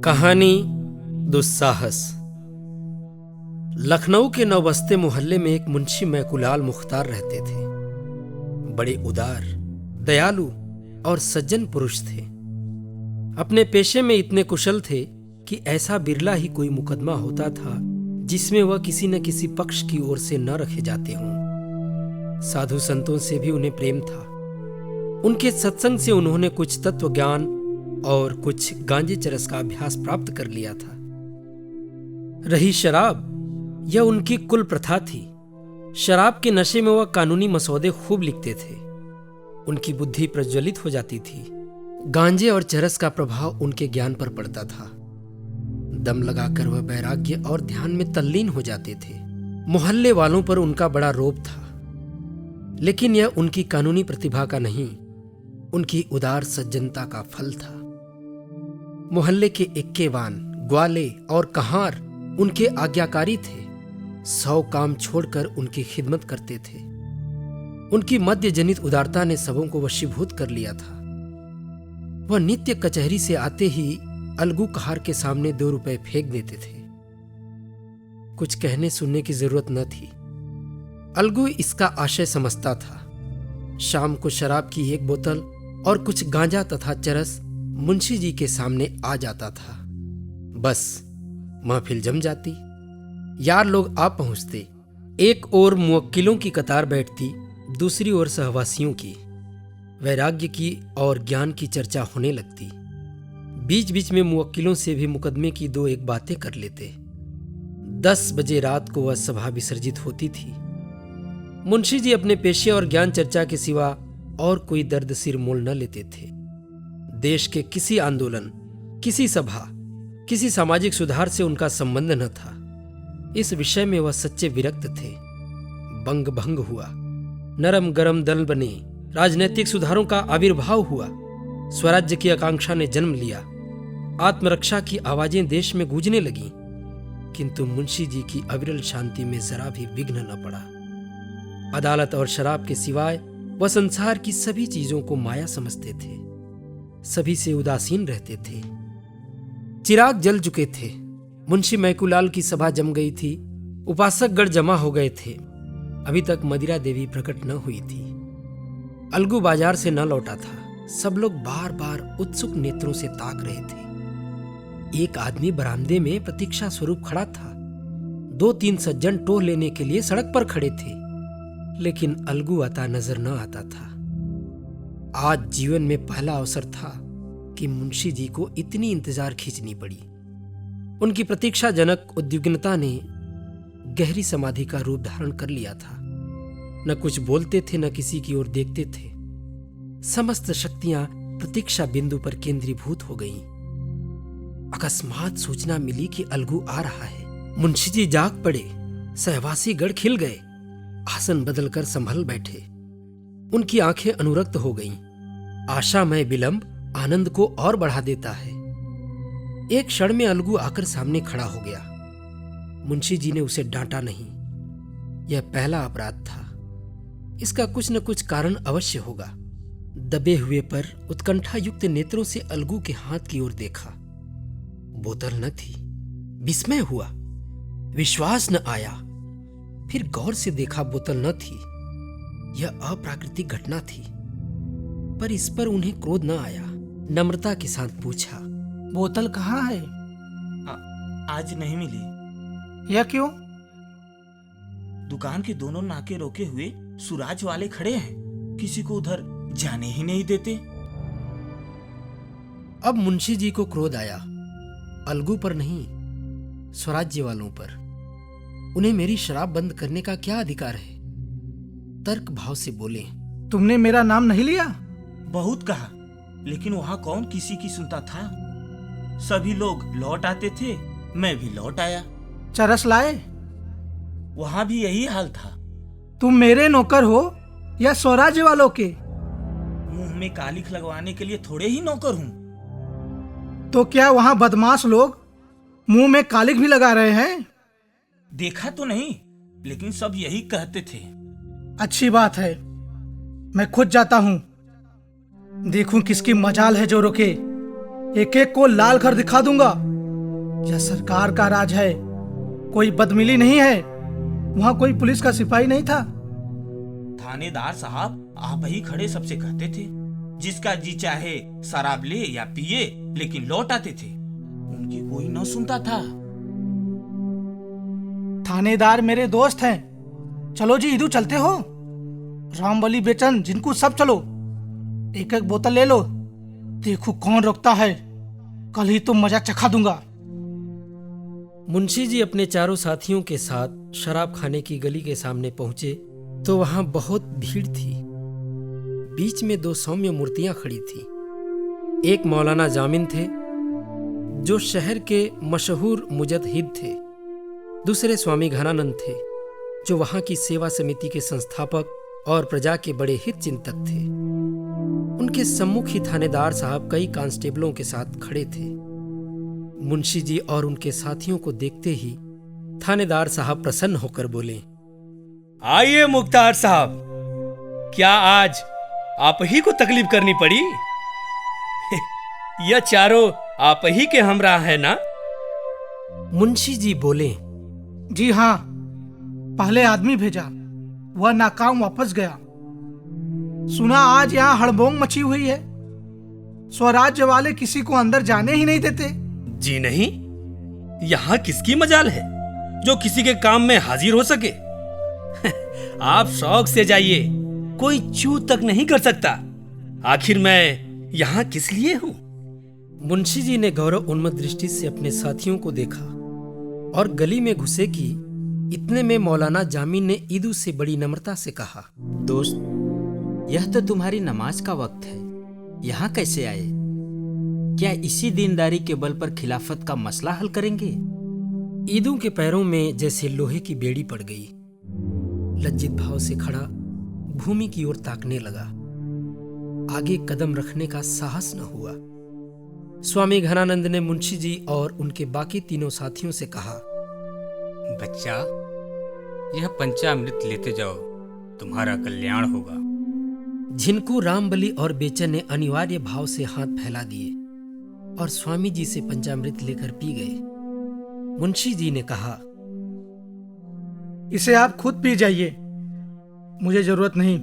कहानी दुस्साहस। लखनऊ के नौबस्ते मोहल्ले में एक मुंशी मैकुलाल मुख्तार रहते थे। बड़े उदार, दयालु और सज्जन पुरुष थे। अपने पेशे में इतने कुशल थे कि ऐसा बिरला ही कोई मुकदमा होता था जिसमें वह किसी न किसी पक्ष की ओर से न रखे जाते हों। साधु संतों से भी उन्हें प्रेम था। उनके सत्संग से उन्होंने कुछ तत्व ज्ञान और कुछ गांजे चरस का अभ्यास प्राप्त कर लिया था। रही शराब, यह उनकी कुल प्रथा थी। शराब के नशे में वह कानूनी मसौदे खूब लिखते थे। उनकी बुद्धि प्रज्वलित हो जाती थी। गांजे और चरस का प्रभाव उनके ज्ञान पर पड़ता था। दम लगाकर वह वैराग्य और ध्यान में तल्लीन हो जाते थे। मोहल्ले वालों पर उनका बड़ा रोब था, लेकिन यह उनकी कानूनी प्रतिभा का नहीं, उनकी उदार सज्जनता का फल था। मोहल्ले के इक्केवान, ग्वाले और कहार उनके आज्ञाकारी थे। 100 काम छोड़कर उनकी खिदमत करते थे। उनकी मद्य जनित उदारता ने सबों को वशीभूत कर लिया था। वह नित्य कचहरी से आते ही अलगू कहार के सामने 2 रुपए फेंक देते थे। कुछ कहने सुनने की जरूरत न थी। अलगू इसका आशय समझता था। शाम को शराब की 1 बोतल और कुछ गांजा तथा चरस मुंशी जी के सामने आ जाता था। बस महफिल जम जाती। यार लोग आ पहुंचते। एक ओर मुवक्किलों की कतार बैठती, दूसरी ओर सहवासियों की। वैराग्य की और ज्ञान की चर्चा होने लगती। बीच बीच में मुवक्किलों से भी मुकदमे की 2-1 बातें कर लेते। 10 बजे रात को वह सभा विसर्जित होती थी। मुंशी जी अपने पेशे और ज्ञान चर्चा के सिवा और कोई दर्द सिर मोल न लेते थे। देश के किसी आंदोलन, किसी सभा, किसी सामाजिक सुधार से उनका संबंध न था। इस विषय में वह सच्चे विरक्त थे। बंग भंग हुआ, नरम गरम दल बने, राजनीतिक सुधारों का आविर्भाव हुआ, स्वराज्य की आकांक्षा ने जन्म लिया, आत्मरक्षा की आवाजें देश में गूंजने लगीं, किंतु मुंशी जी की अविरल शांति में जरा भी विघ्न न पड़ा। अदालत और शराब के सिवाय वह संसार की सभी चीजों को माया समझते थे। सभी से उदासीन रहते थे। चिराग जल चुके थे। मुंशी मैकुलाल की सभा जम गई थी। उपासकगण जमा हो गए थे। अभी तक मदिरा देवी प्रकट न हुई थी। अलगू बाजार से न लौटा था। सब लोग बार बार उत्सुक नेत्रों से ताक रहे थे। एक आदमी बरामदे में प्रतीक्षा स्वरूप खड़ा था। 2-3 सज्जन टोह लेने के लिए सड़क पर खड़े थे, लेकिन अलगू आता नजर न आता था। आज जीवन में पहला अवसर था कि मुंशी जी को इतनी इंतजार खींचनी पड़ी। उनकी प्रतीक्षाजनक उद्विग्नता ने गहरी समाधि का रूप धारण कर लिया था। न कुछ बोलते थे, न किसी की ओर देखते थे। समस्त शक्तियां प्रतीक्षा बिंदु पर केंद्रीभूत हो गईं। अकस्मात सूचना मिली कि अलगू आ रहा है। मुंशी जी जाग पड़े। सहवासी गण खिल गए। आसन बदलकर संभल बैठे। उनकी आंखें अनुरक्त हो गईं। आशामय विलंब आनंद को और बढ़ा देता है। एक क्षण में अलगू आकर सामने खड़ा हो गया। मुंशी जी ने उसे डांटा नहीं। यह पहला अपराध था। इसका कुछ न कुछ कारण अवश्य होगा। दबे हुए पर उत्कंठा युक्त नेत्रों से अलगू के हाथ की ओर देखा। बोतल न थी। विस्मय हुआ। विश्वास न आया। फिर गौर से देखा, बोतल न थी। यह अप्राकृतिक घटना थी, पर इस पर उन्हें क्रोध न आया। नम्रता के साथ पूछा, बोतल कहाँ है? आज नहीं मिली। यह क्यों? दुकान के दोनों नाके रोके हुए सुराज वाले खड़े हैं। किसी को उधर जाने ही नहीं देते। अब मुंशी जी को क्रोध आया। अलगू पर नहीं, स्वराज्य वालों पर। उन्हें मेरी शराब बंद करने का क्या अधिकार है? तर्क भाव से बोले, तुमने मेरा नाम नहीं लिया? बहुत कहा, लेकिन वहां कौन किसी की सुनता था। सभी लोग लौट आते थे, मैं भी लौट आया। चरस लाए? वहां भी यही हाल था। तुम मेरे नौकर हो या स्वराज्य वालों के? मुंह में कालिख लगवाने के लिए थोड़े ही नौकर हूं। तो क्या वहां बदमाश लोग मुंह में कालिख भी लगा रहे हैं? देखा तो नहीं, लेकिन सब यही कहते थे। अच्छी बात है, मैं खुद जाता हूं। देखूं किसकी मजाल है जो रुके। एक एक को लाल कर दिखा दूंगा। यह सरकार का राज है, कोई बदमिली नहीं है। वहाँ कोई पुलिस का सिपाही नहीं था। थानेदार साहब आप ही खड़े सबसे कहते थे, जिसका जी चाहे शराब ले या पिए, लेकिन लौट आते थे। उनकी कोई न सुनता था। थानेदार मेरे दोस्त हैं। चलो जी, इधू चलते हो। रामबली, बेचन, जिनको सब चलो, एक एक बोतल ले लो। देखो कौन रोकता है, कल ही तो मजा चखा दूंगा। मुंशी जी अपने चारों साथियों के साथ शराब खाने की गली के सामने पहुंचे तो वहां बहुत भीड़ थी। बीच में दो सौम्य मूर्तियां खड़ी थी। एक मौलाना जामिन थे, जो शहर के मशहूर मुजतहिद थे। दूसरे स्वामी घनानंद थे, जो वहां की सेवा समिति के संस्थापक और प्रजा के बड़े हित चिंतक थे। उनके सम्मुख ही थानेदार साहब कई कांस्टेबलों के साथ खड़े थे। मुंशी जी और उनके साथियों को देखते ही थानेदार साहब प्रसन्न होकर बोले, आइए मुख्तार साहब, क्या आज आप ही को तकलीफ करनी पड़ी? यह चारों आप ही के हमरा है ना? मुंशी जी बोले, जी हाँ, पहले आदमी भेजा, वह नाकाम वापस गया। सुना आज यहाँ हड़बोंग मची हुई है। स्वराज्य वाले किसी को अंदर जाने ही नहीं देते। जी नहीं, यहाँ किसकी मजाल है जो किसी के काम में हाजिर हो सके? आप शौक से जाइए, कोई चू तक नहीं कर सकता। आखिर मैं यहाँ किस लिए हूँ? मुंशी जी ने गौरव उन्मत्त दृष्टि से अपने साथियों को देखा और गली में घुसे कि इतने में मौलाना जामिन ने ईदू से बड़ी नम्रता से कहा, दोस्त, यह तो तुम्हारी नमाज का वक्त है, यहाँ कैसे आए? क्या इसी दीनदारी के बल पर खिलाफत का मसला हल करेंगे? ईदू के पैरों में जैसे लोहे की बेड़ी पड़ गई। लज्जित भाव से खड़ा भूमि की ओर ताकने लगा। आगे कदम रखने का साहस न हुआ। स्वामी घनानंद ने मुंशी जी और उनके बाकी तीनों साथियों से कहा, बच्चा, यह पंचामृत लेते जाओ, तुम्हारा कल्याण होगा। झिनको, रामबली और बेचन ने अनिवार्य भाव से हाथ फैला दिए और स्वामी जी से पंचामृत लेकर पी गए। मुंशी जी ने कहा, इसे आप खुद पी जाइए, मुझे जरूरत नहीं।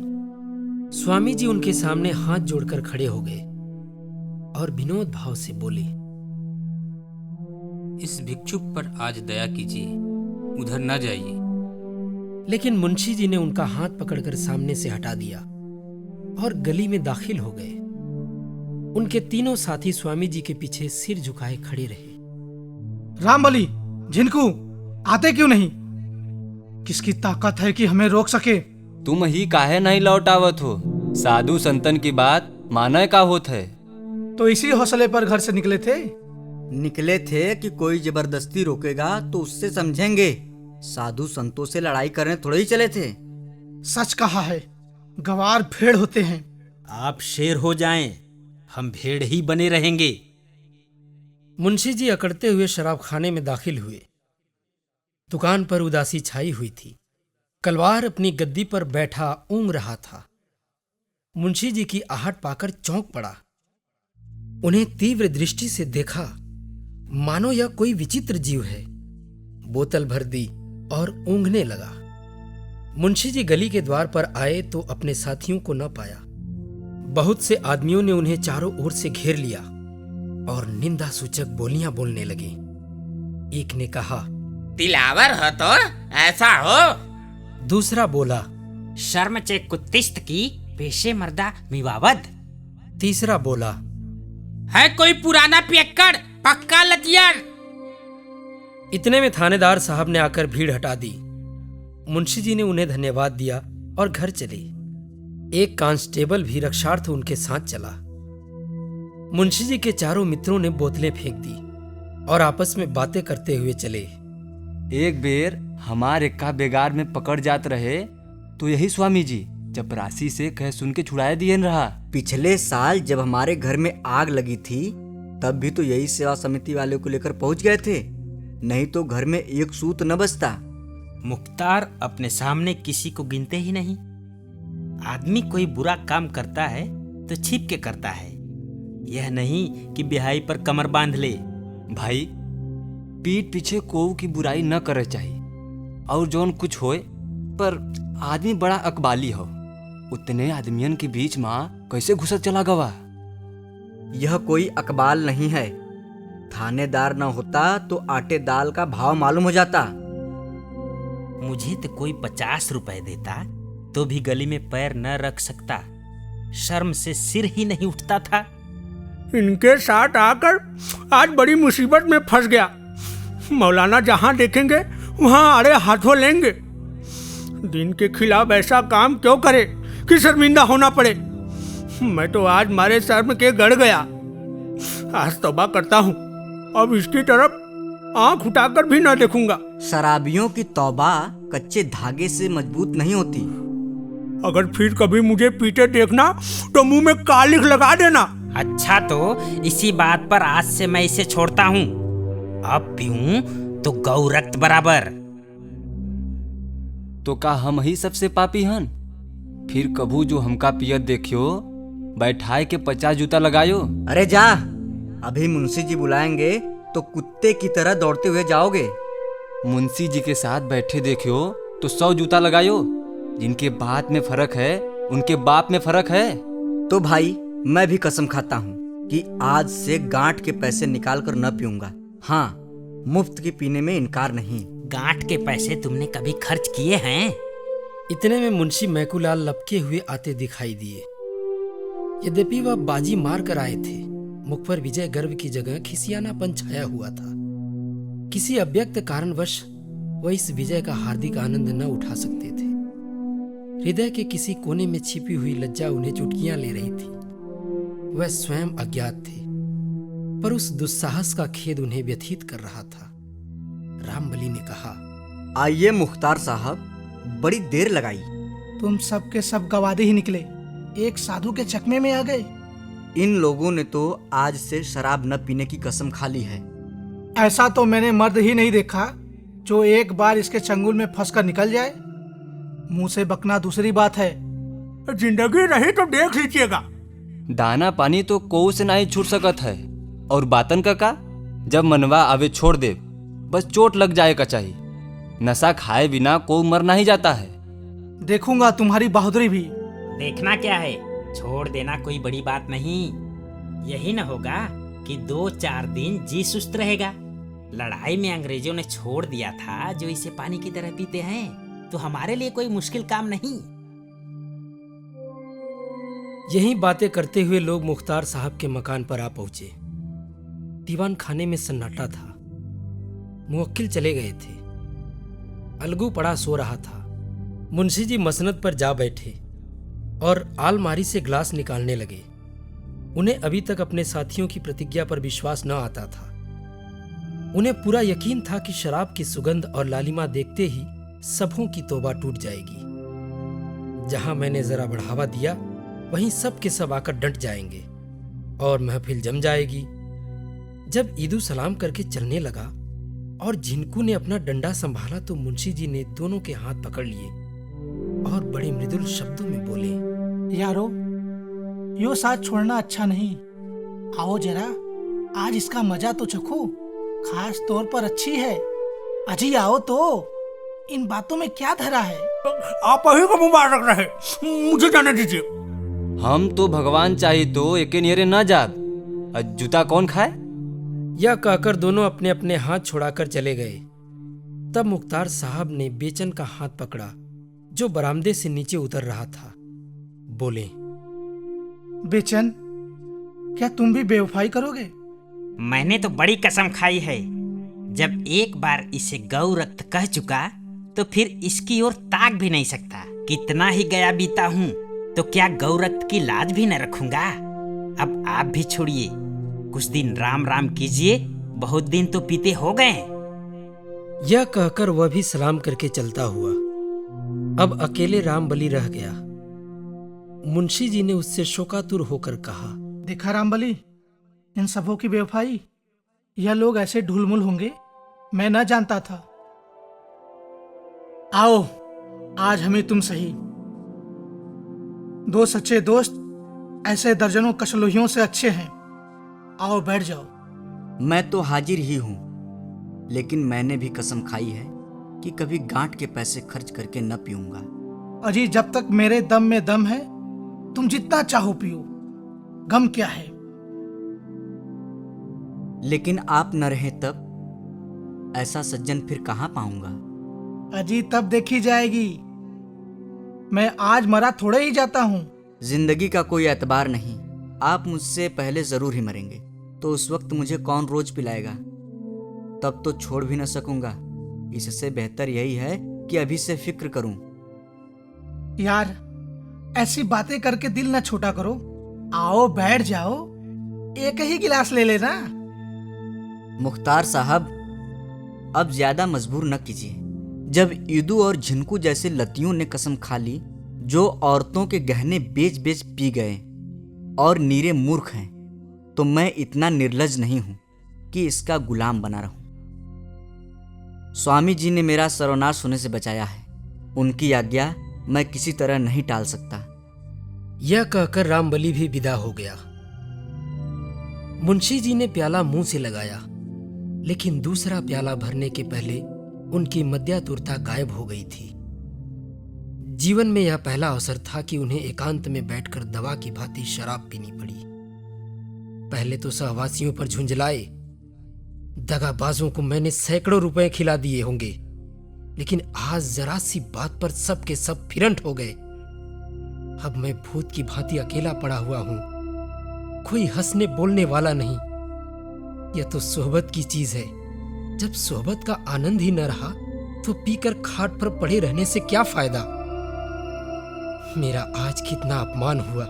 स्वामी जी उनके सामने हाथ जोड़कर खड़े हो गए और विनोद भाव से बोले, इस भिक्षुक पर आज दया कीजिए, उधर न जाइए। लेकिन मुंशी जी ने उनका हाथ पकड़कर सामने से हटा दिया और गली में दाखिल हो गए। उनके तीनों साथी स्वामी जी के पीछे सिर झुकाए खड़े रहे। रामबली, झिनको, आते क्यों नहीं? किसकी ताकत है कि हमें रोक सके? तुम ही काहे नहीं लौट आवत हो? साधु संतन की बात माने का होत है। तो इसी हौसले पर घर से निकले थे। निकले थे कि कोई जबरदस्ती रोकेगा तो उससे समझेंगे। साधु संतों से लड़ाई करने थोड़े ही चले थे। सच कहा है, गवार भेड़ होते हैं। आप शेर हो जाएं, हम भेड़ ही बने रहेंगे। मुंशी जी अकड़ते हुए शराब खाने में दाखिल हुए। दुकान पर उदासी छाई हुई थी। कलवार अपनी गद्दी पर बैठा ऊँग रहा था। मुंशी जी की आहट पाकर चौंक पड़ा। उन्हें तीव्र दृष्टि से देखा, मानो यह कोई विचित्र जीव है। बोतल भर दी और ऊँघने लगा। मुंशी जी गली के द्वार पर आए तो अपने साथियों को न पाया। बहुत से आदमियों ने उन्हें चारों ओर से घेर लिया और निंदा सूचक बोलियां बोलने लगे। एक ने कहा, दिलावर हो तो ऐसा हो। दूसरा बोला, शर्म चेक कुत्तिस्त की पेशे मर्दा मिवावद। तीसरा बोला, है कोई पुराना पियक्कड़ पक्का लतियर। इतने में थानेदार साहब ने आकर भीड़ हटा दी। मुंशी जी ने उन्हें धन्यवाद दिया और घर चले। एक कांस्टेबल भी रक्षार्थ उनके साथ चला। मुंशी जी के चारों मित्रों ने बोतलें फेंक दी और आपस में बातें करते हुए चले। एक बेर हमारे का बेगार में पकड़ जात रहे तो यही स्वामी जी चपरासी से कह सुन के छुड़ाए दिए रहा। पिछले साल जब हमारे घर में आग लगी थी तब भी तो यही सेवा समिति वाले को लेकर पहुंच गए थे, नहीं तो घर में एक सूत न बचता। मुख्तार अपने सामने किसी को गिनते ही नहीं। आदमी कोई बुरा काम करता है तो छिप के करता है, यह नहीं कि बिहाई पर कमर बांध ले। भाई, पीठ पीछे कोऊ की बुराई न करे चाहिए, और जौन कुछ होए, पर आदमी बड़ा अकबाली हो। उतने आदमियन के बीच में कैसे घुसत चला गवा? यह कोई अकबाल नहीं है। थानेदार न होता तो आटे दाल का भाव मालूम हो जाता। मुझे तो कोई 50 रुपए देता तो भी गली में पैर न रख सकता। शर्म से सिर ही नहीं उठता था। इनके साथ आकर आज बड़ी मुसीबत में फंस गया। मौलाना जहां देखेंगे वहां आड़े हाथों लेंगे। दिन के खिलाफ ऐसा काम क्यों करे कि शर्मिंदा होना पड़े। मैं तो आज मारे शर्म के गड़ गया। आज तौबा करता हूँ, अब इसकी तरफ आंख उठाकर भी न देखूंगा। शराबियों की तौबा कच्चे धागे से मजबूत नहीं होती। अगर फिर कभी मुझे पीटे देखना तो मुंह में कालिख लगा देना। अच्छा, तो इसी बात पर आज से मैं इसे छोड़ता हूँ। अब पीऊं तो गौ रक्त बराबर। तो का हम ही सबसे पापी हन? फिर कभू जो हमका पियत देखियो, बैठाए के 50 जूता लगायो। अरे जा, अभी मुंशी जी बुलाएंगे तो कुत्ते की तरह दौड़ते हुए जाओगे। मुंशी जी के साथ बैठे देखियो तो 100 जूता लगायो। जिनके बात में फर्क है उनके बाप में फर्क है। तो भाई, मैं भी कसम खाता हूँ कि आज से गांठ के पैसे निकाल कर न पीऊंगा। हाँ, मुफ्त की पीने में इनकार नहीं। गांठ के पैसे तुमने कभी खर्च किए हैं? इतने में मुंशी मैकूलाल लपके हुए आते दिखाई दिए। यद्यपि वह बाजी मार कर आए थे, मुख पर विजय गर्व की जगह खिसियानापन छाया हुआ था। किसी अव्यक्त कारणवश वह इस विजय का हार्दिक आनंद न उठा सकते थे। हृदय के किसी कोने में छिपी हुई लज्जा उन्हें चुटकियां ले रही थी। वह स्वयं अज्ञात थे, पर उस दुस्साहस का खेद उन्हें व्यथित कर रहा था। रामबली ने कहा, आइए मुख्तार साहब, बड़ी देर लगाई। तुम सब के सब गवादे ही निकले, एक साधु के चकमे में आ गए। इन लोगों ने तो आज से शराब न पीने की कसम खा ली है। ऐसा तो मैंने मर्द ही नहीं देखा जो एक बार इसके चंगुल में फंसकर निकल जाए। मुंह से बकना दूसरी बात है। जिंदगी रही तो देख लीजिएगा। दाना पानी तो कोऊ से नहीं छूट सकत है। और बातन का जब मनवा आवे छोड़ दे, बस चोट लग जाए का चाहिए। नशा खाए बिना कोऊ मर नहीं जाता है। देखूंगा तुम्हारी बहादुरी भी। देखना क्या है, छोड़ देना कोई बड़ी बात नहीं। यही न होगा कि 2-4 दिन जी सुस्त रहेगा। लड़ाई में अंग्रेजों ने छोड़ दिया था जो इसे पानी की तरह पीते हैं, तो हमारे लिए कोई मुश्किल काम नहीं। यही बातें करते हुए लोग मुख्तार साहब के मकान पर आ पहुंचे। दीवान खाने में सन्नाटा था। मुवक्किल चले गए थे। अलगू पड़ा सो रहा था। मुंशी जी मसनद पर जा बैठे और आलमारी से ग्लास निकालने लगे। उन्हें अभी तक अपने साथियों की प्रतिज्ञा पर विश्वास न आता था। उन्हें पूरा यकीन था कि शराब की सुगंध और लालिमा देखते ही सबों की तौबा टूट जाएगी। जहां मैंने जरा बढ़ावा दिया, वहीं सब के सब आकर डट जाएंगे और महफिल जम जाएगी। जब ईदू सलाम करके चलने लगा और झिनकू ने अपना डंडा संभाला तो मुंशी जी ने दोनों के हाथ पकड़ लिए और बड़े मृदुल शब्दों में बोले, यारो, यो साथ छोड़ना अच्छा नहीं। आओ जरा, आज इसका मजा तो चखो। खास तौर पर अच्छी है। अजी आओ तो, इन बातों में क्या धरा है? आप ही को मुबारक रहे, मुझे जाने दीजिए। हम तो भगवान चाहिए तो एके नियरे न जात। जूता कौन खाए? यह कहकर दोनों अपने अपने हाथ छुड़ाकर चले गए। तब मुख्तार साहब ने बेचन का हाथ पकड़ा जो बरामदे से नीचे उतर रहा था। बोले, बेचन, क्या तुम भी बेवफाई करोगे? मैंने तो बड़ी कसम खाई है। जब एक बार इसे गौ रक्त कह चुका तो फिर इसकी ओर ताक भी नहीं सकता। कितना ही गया बीता हूँ तो क्या गौ रक्त की लाज भी न रखूंगा। अब आप भी छोड़िए, कुछ दिन राम राम कीजिए। बहुत दिन तो पीते हो गए। यह कहकर वह भी सलाम करके चलता हुआ अब अकेले रामबली रह गया। मुंशी जी ने उससे शोकातुर होकर कहा, देखा रामबली, इन सबों की बेवफाई। यह लोग ऐसे ढुलमुल होंगे, मैं न जानता था। आओ, आज हमें तुम सही। दो सच्चे दोस्त ऐसे दर्जनों कशलोहियों से अच्छे हैं। आओ बैठ जाओ। मैं तो हाजिर ही हूं। लेकिन मैंने भी कसम खाई है कि कभी गांठ के पैसे खर्च करके न पीऊंगा। अजी जब तक मेरे दम में दम है तुम जितना चाहो पियो, गम क्या है। लेकिन आप न रहे तब ऐसा सज्जन फिर कहाँ पाऊंगा? अजी तब देखी जाएगी, मैं आज मरा थोड़े ही जाता हूँ। जिंदगी का कोई एतबार नहीं, आप मुझसे पहले जरूर ही मरेंगे, तो उस वक्त मुझे कौन रोज पिलाएगा? तब तो छोड़ भी न सकूंगा। इससे बेहतर यही है कि अभी से फिक्र करूं। यार ऐसी बातें करके दिल न छोटा करो, आओ बैठ जाओ, एक ही गिलास ले लेना। मुख्तार साहब, अब ज्यादा मजबूर न कीजिए। जब ईदू और झिनकू जैसे लतियों ने कसम खा ली, जो औरतों के गहने बेच बेच पी गए और नीरे मूर्ख हैं, तो मैं इतना निर्लज नहीं हूं कि इसका गुलाम बना रहूं। स्वामी जी ने मेरा सर्वनाश होने से बचाया है, उनकी आज्ञा मैं किसी तरह नहीं टाल सकता। यह कहकर रामबली भी विदा हो गया। मुंशी जी ने प्याला मुंह से लगाया, लेकिन दूसरा प्याला भरने के पहले उनकी मद्यातुरता गायब हो गई थी। जीवन में यह पहला अवसर था कि उन्हें एकांत में बैठकर दवा की भांति शराब पीनी पड़ी। पहले तो सहवासियों पर झुंझलाए, दगाबाजों को मैंने सैकड़ों रुपए खिला दिए होंगे, लेकिन आज जरा सी बात पर सब के सब फिरंट हो गए। अब मैं भूत की भांति अकेला पड़ा हुआ हूं, कोई हंसने बोलने वाला नहीं। यह तो सोहबत की चीज है, जब सोहबत का आनंद ही न रहा तो पीकर खाट पर पड़े रहने से क्या फायदा। मेरा आज कितना अपमान हुआ।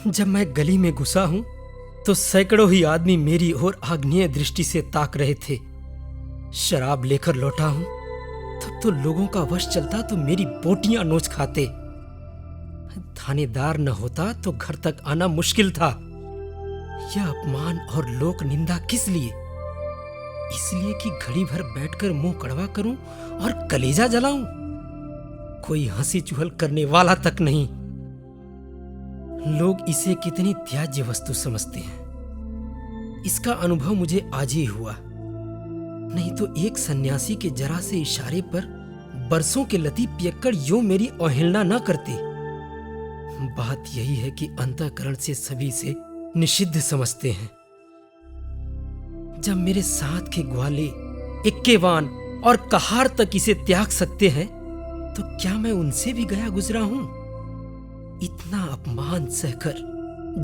जब मैं गली में घुसा हूं तो सैकड़ों ही आदमी मेरी ओर आग्नेय दृष्टि से ताक रहे थे। शराब लेकर लौटा हूं तब तो लोगों का वश चलता तो मेरी बोटियां नोच खाते। थानेदार न होता तो घर तक आना मुश्किल था। यह अपमान और लोक निंदा किस लिए? इसलिए कि घड़ी भर बैठकर मुंह कड़वा करूं और कलेजा जलाऊं। कोई हंसी चुहल करने वाला तक नहीं। लोग इसे कितनी त्याज्य वस्तु समझते हैं, इसका अनुभव मुझे आज ही हुआ। नहीं तो एक सन्यासी के जरा से इशारे पर बरसों के लती पियक्कड़ यूं मेरी अवहेलना न करते। बात यही है कि अंतःकरण से सभी से निषिद्ध समझते हैं। जब मेरे साथ के ग्वाले, इक्केवान और कहार तक इसे त्याग सकते हैं, तो क्या मैं उनसे भी गया गुजरा हूं? इतना अपमान सहकर,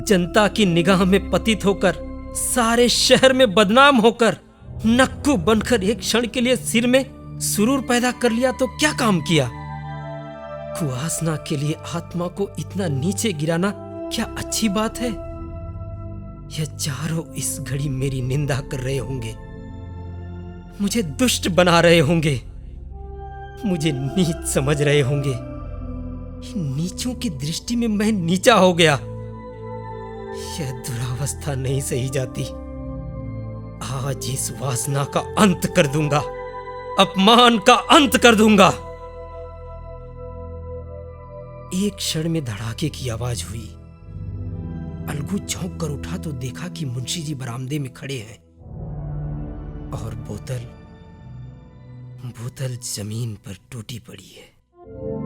जनता की निगाह में पतित होकर, सारे शहर में बदनाम होकर, नक्कू बनकर एक क्षण के लिए सिर में सुरूर पैदा कर लिया तो क्या काम किया? कुवासना के लिए आत्मा को इतना नीचे गिराना क्या अच्छी बात है? यह चारों इस घड़ी मेरी निंदा कर रहे होंगे, मुझे दुष्ट बना रहे होंगे, मुझे नीच समझ रहे होंगे। इन नीचों की दृष्टि में मैं नीचा हो गया। यह दुरावस्था नहीं सही जाती। आज इस वासना का अंत कर दूंगा, अपमान का अंत कर दूंगा। एक क्षण में धड़ाके की आवाज हुई। अलगू चौंक कर उठा तो देखा कि मुंशी जी बरामदे में खड़े हैं और बोतल जमीन पर टूटी पड़ी है।